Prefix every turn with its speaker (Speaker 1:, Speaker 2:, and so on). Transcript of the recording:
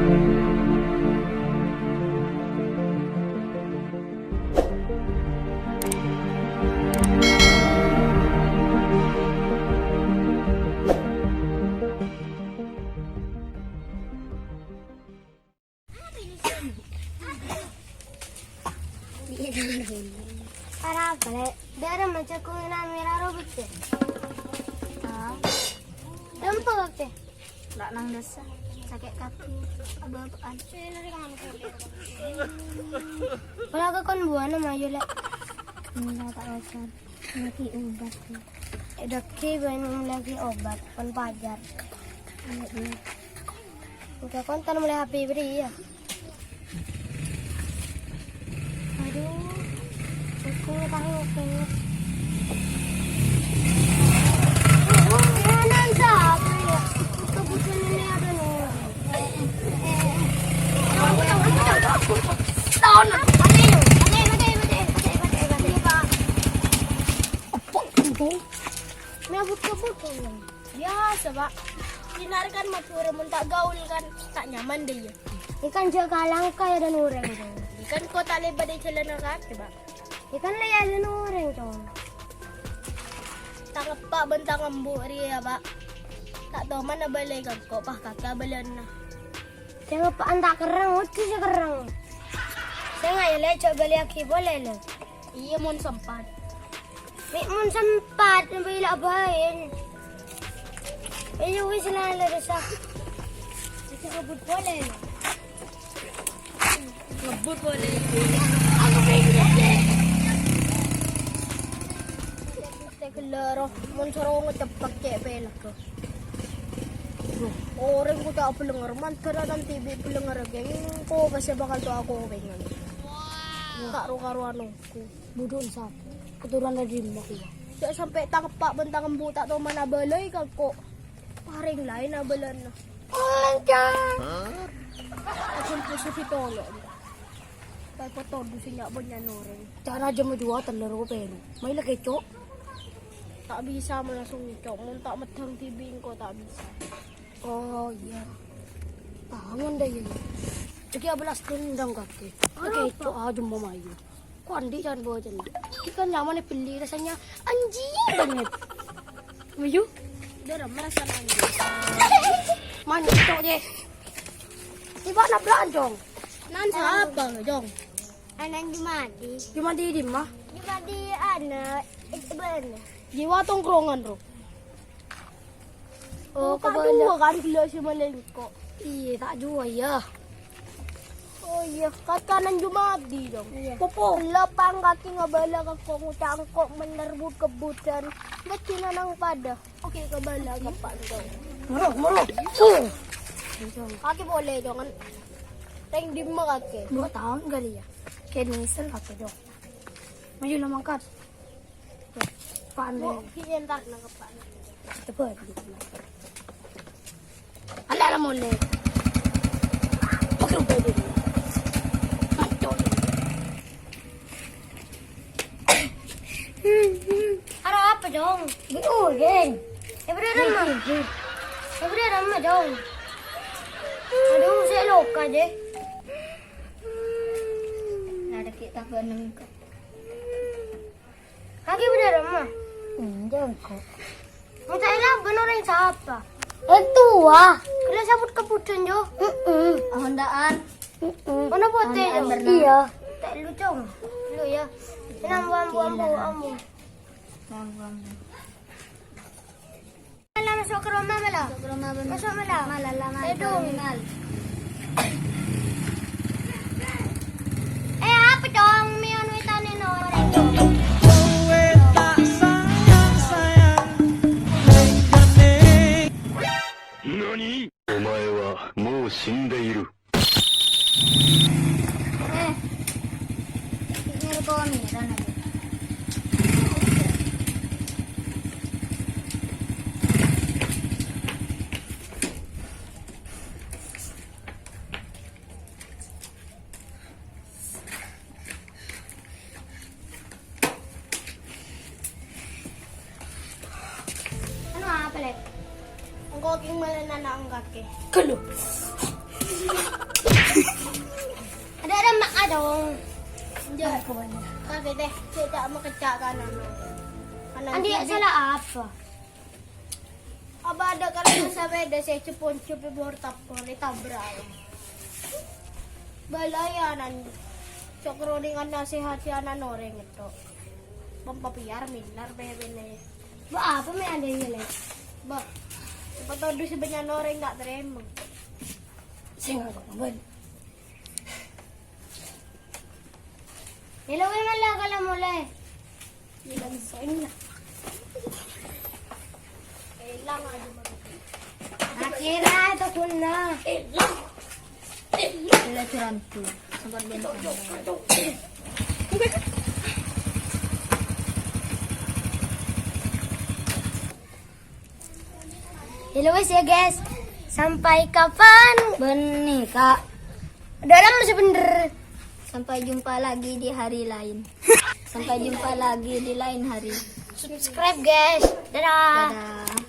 Speaker 1: Para apa? Dari macam kau nak merah robot je. Dampak apa?
Speaker 2: Tak nang desa, sakit kaki, apa-apaan.
Speaker 1: Kalau kau kon buah nama Yule.
Speaker 2: Enggak tak usah, lagi obat.
Speaker 1: Dokter minum lagi obat, kon pajar. Kau kon tan mulai HP beri ya. Aduh, aku tahu pengen. Kanan siapa ya? Kebutuhan ini ada nih. Tahun. Kebut-kebutan.
Speaker 2: Biasa, Pak. Sinar kan macure mun tak gaul kan tak nyaman deh ya.
Speaker 1: Ikan jaga langka ya dan orang tu.
Speaker 2: Kan kau tak lebar di celana kaki, Pak.
Speaker 1: Ikan layar dan orang tu.
Speaker 2: Tak ngepak bentang embuk dia, Pak. Tak tahu mana balai kan kau pah kakak balan nah.
Speaker 1: Jangan pak antak kerang, uti je kerang. Saya nggak ya lecok beli aki boleh le.
Speaker 2: Iya mun sempat.
Speaker 1: Mun sempat bila bahin. Ini wis lala desa. Kita kebut boleh.
Speaker 2: Ngebut boleh.
Speaker 1: Aku pengen.
Speaker 2: Kita kelaro mun sorong ngecepet cek pelak ko. Orang ko tak pelengar man keranan TV pelengar geng ko kasi bakal to ako pengen. Karo-karo ano ko.
Speaker 1: Budon sa. Keturunan dari mak ya.
Speaker 2: Tidak sampai tangpak bentang embuk tak tahu mana balai kan kok. Paring lain na balan na.
Speaker 1: Anjang.
Speaker 2: Ako po sa pitolo. Kaya ko todo siya po niya noring.
Speaker 1: Cara aja menjual telur ko pero. May lagi cok.
Speaker 2: Tak bisa langsung cok. Mun tak matang TV ko tak bisa.
Speaker 1: Oh iya. Tangan dah ya. Jadi abelas tendang kaki. Oke cok aja mau mayu. Kondi jangan bawa jalan. Ikan nyaman pilih rasanya anjing banget. Mayu.
Speaker 2: Dia merasa anjing.
Speaker 1: Mana cok je. Tiba nak belanja.
Speaker 2: Nan siapa jong?
Speaker 1: Anak Jumadi.
Speaker 2: Gimana di mah?
Speaker 1: Jumadi anak itu benar.
Speaker 2: Jiwa tongkrongan ro. Oh, kedua kan gila si Malengko.
Speaker 1: Iya tak jual ya.
Speaker 2: Oh iya, katanan Jumadi dong.
Speaker 1: Iya.
Speaker 2: Popo, lapang kaki ngabala ka ko ngutangkok menerbut kebutan. Ba't nang pada? Oke, kabala ka pa dong.
Speaker 1: Moro.
Speaker 2: Kaki boleh dong kan. Teng di mo kaki.
Speaker 1: 2 tahun kali ya. Kenisel kata dong. Maju lah mangkat.
Speaker 2: Mo,
Speaker 1: Pandai.
Speaker 2: pinentar na ka pa.
Speaker 1: Cepat. Ala lah mulai. Oke baby. Ada apa dong? Betul, geng. Sebenarnya ramah dong. Aduh, saya loka je.
Speaker 2: Ada kita ganang ka.
Speaker 1: Kaki benar ramah.
Speaker 2: Enggak kok.
Speaker 1: Mutailah benar yang siapa? Tua. Kena sabut kebutuhan jo.
Speaker 2: Ahondaan.
Speaker 1: Mana pote jo?
Speaker 2: Iya.
Speaker 1: Tak lucu. Lu ya. Ambu. Malah masuk ke rumah malah. Masuk malah. Edung. Apa dong? Mian witanin orang.
Speaker 3: NANI?お前はもう死んでいる。
Speaker 2: Tinggal ko mira na.
Speaker 1: Ano apa le?
Speaker 2: Ang koking malana na ang kaki.
Speaker 1: Kalau. pokoknya.
Speaker 2: Kasi deh, kita makecak kanan.
Speaker 1: Andi salah apa?
Speaker 2: Aba ada kalau sa beda sa chupon chupi bortap ko ni tabray. Balayanan. Sokro dengan nasihat si anak noreng itu. Pampapiyar minar bebe ne.
Speaker 1: Ba apa may ada yung like?
Speaker 2: Ba. Patodo si banya noreng gak terima.
Speaker 1: Singa ko naman. Ilawin man lang ka lang mula eh.
Speaker 2: Ilang sa inyo. Ilang aja ba.
Speaker 1: Akira, ito ko na.
Speaker 2: Sila curantu. Sabar din ko.
Speaker 1: Hello guys ya guys. Sampai kapan? Benih kak. Dalam masih bener.
Speaker 2: Sampai jumpa lagi di hari lain. Sampai jumpa lagi di lain hari.
Speaker 1: Subscribe guys. Dadah.
Speaker 2: Dadah.